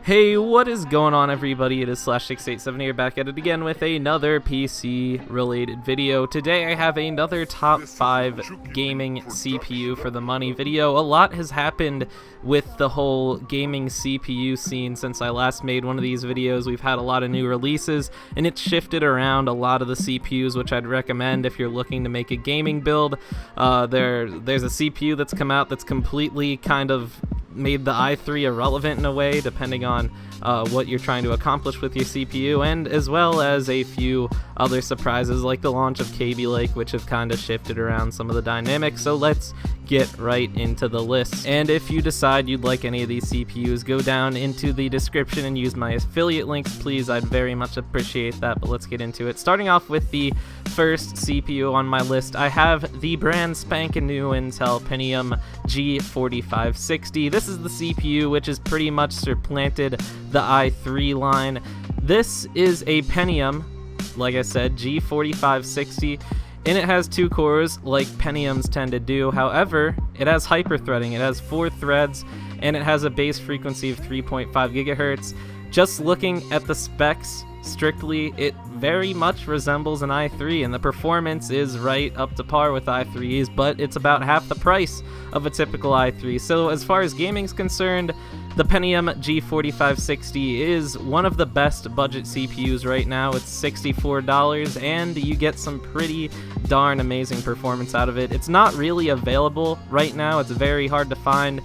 Hey, what is going on, everybody? It is Slash687 here, back at it again with another PC-related video. Today I have another top 5 gaming CPU for the money video. A lot has happened with the whole gaming CPU scene since I last made one of these videos. We've had a lot of new releases, and it's shifted around a lot of the CPUs, which I'd recommend if you're looking to make a gaming build. There's a CPU that's come out that's completely kind of made the i3 irrelevant in a way, depending on what you're trying to accomplish with your CPU, and as well as a few other surprises like the launch of Kaby Lake, which have kind of shifted around some of the dynamics. So let's get right into the list. And if you decide you'd like any of these CPUs, go down into the description and use my affiliate links, please. I'd very much appreciate that. But let's get into it. Starting off with the first CPU on my list, I have the brand spanking new Intel Pentium G 4560. This is the CPU which has pretty much supplanted the i3 line. This is a Pentium, like I said, G 4560. And it has 2 cores like Pentiums tend to do. However, it has hyperthreading. It has 4 threads, and it has a base frequency of 3.5 gigahertz. Just looking at the specs strictly, it very much resembles an i3, and the performance is right up to par with i3s, but it's about half the price of a typical i3. So as far as gaming's concerned, the Pentium G 4560 is one of the best budget CPUs right now. It's $64, and you get some pretty darn amazing performance out of it. It's not really available right now. It's very hard to find.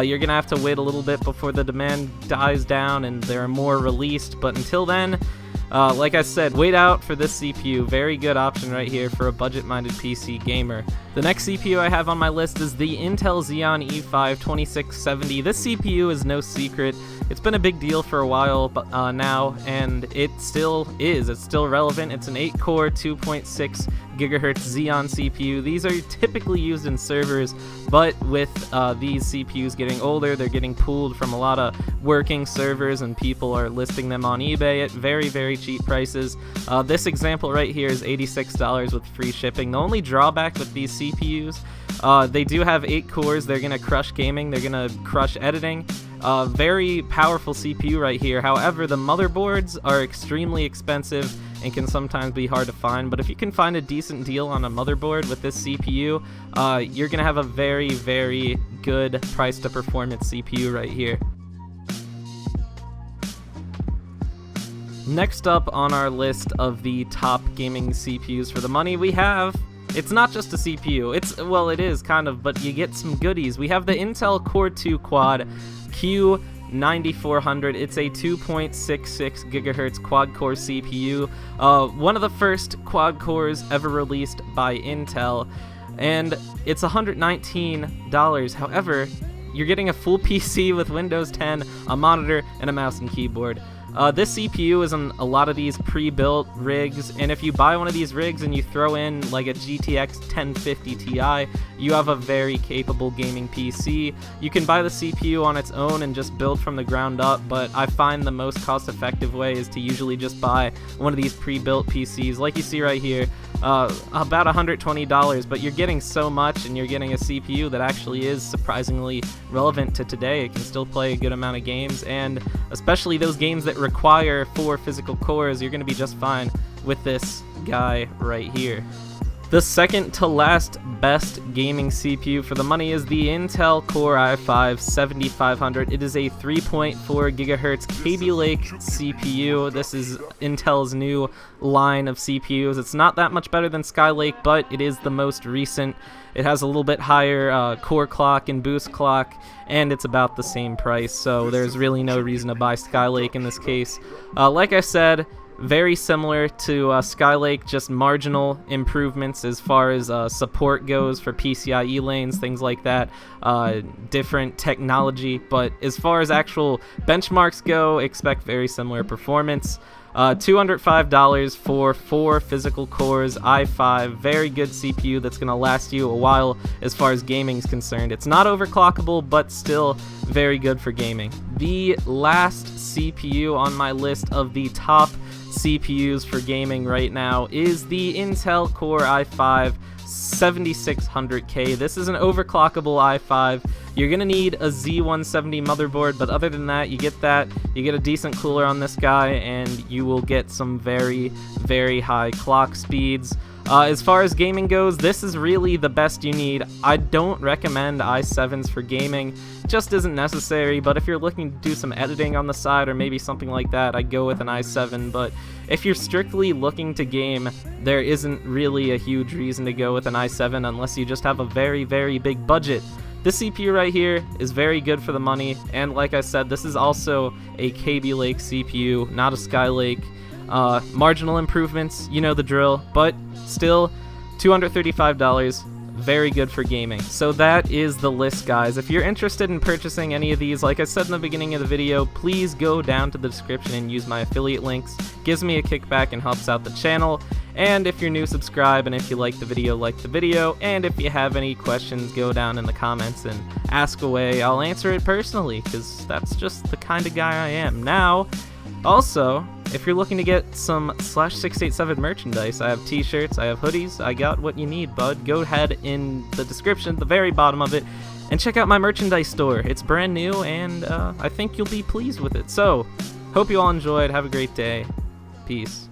You're gonna have to wait a little bit before the demand dies down and there are more released, but until then, like I said, wait out for this CPU. Very good option right here for a budget-minded PC gamer. The next CPU I have on my list is the Intel Xeon E5 2670. This CPU is no secret. It's been a big deal for a while now, and it still is. It's still relevant. It's an 8-core, 2.6 gigahertz Xeon CPU. These are typically used in servers, but with these CPUs getting older, they're getting pulled from a lot of working servers, and people are listing them on eBay at very, very cheap prices. This example right here is $86 with free shipping. The only drawback with these CPUs, they do have 8 cores. They're going to crush gaming. They're going to crush editing. Very powerful CPU right here. However, the motherboards are extremely expensive and can sometimes be hard to find, but if you can find a decent deal on a motherboard with this CPU, you're going to have a very, very good price to performance CPU right here. Next up on our list of the top gaming CPUs for the money, we have, it's not just a CPU, well, it is kind of, but you get some goodies. We have the Intel Core 2 Quad Q9400. It's a 2.66 gigahertz quad-core CPU, one of the first quad cores ever released by Intel, and it's $119. However, you're getting a full PC with Windows 10, a monitor, and a mouse and keyboard. This CPU is on a lot of these pre-built rigs, and if you buy one of these rigs and you throw in like a GTX 1050 Ti, you have a very capable gaming PC. You can buy the CPU on its own and just build from the ground up, but I find the most cost-effective way is to usually just buy one of these pre-built PCs, like you see right here, about $120, but you're getting so much, and you're getting a CPU that actually is surprisingly relevant to today. It can still play a good amount of games, and especially those games that require 4 physical cores, you're going to be just fine with this guy right here. The second to last best gaming CPU for the money is the Intel Core i5 7500. It is a 3.4 gigahertz Kaby Lake CPU. This is Intel's new line of CPUs. It's not that much better than Skylake, but it is the most recent. It has a little bit higher core clock and boost clock, and it's about the same price, so there's really no reason to buy Skylake in this case. Like I said, very similar to Skylake, just marginal improvements as far as support goes for PCIe lanes, things like that, different technology, but as far as actual benchmarks go, expect very similar performance. $205 for 4 physical cores, i5, very good CPU that's going to last you a while as far as gaming is concerned. It's not overclockable, but still very good for gaming. The last CPU on my list of the top CPUs for gaming right now is the Intel Core i5 7600K. This is an overclockable i5. You're gonna need a Z170 motherboard, but other than that, you get a decent cooler on this guy, and you will get some very, very high clock speeds. As far as gaming goes, this is really the best you need. I don't recommend i7s for gaming, just isn't necessary, but if you're looking to do some editing on the side or maybe something like that, I'd go with an i7, but if you're strictly looking to game, there isn't really a huge reason to go with an i7 unless you just have a very, very big budget. This CPU right here is very good for the money, and like I said, this is also a Kaby Lake CPU, not a Skylake. Marginal improvements, you know the drill, but still $235, very good for gaming. So that is the list, guys. If you're interested in purchasing any of these, like I said in the beginning of the video, please go down to the description and use my affiliate links. Gives me a kickback and helps out the channel. And if you're new, subscribe, and if you like the video, and if you have any questions, go down in the comments and ask away. I'll answer it personally, because that's just the kind of guy I am. Now, also, if you're looking to get some /687 merchandise, I have t-shirts, I have hoodies, I got what you need, bud. Go ahead in the description, the very bottom of it, and check out my merchandise store. It's brand new, and I think you'll be pleased with it. So, hope you all enjoyed. Have a great day. Peace.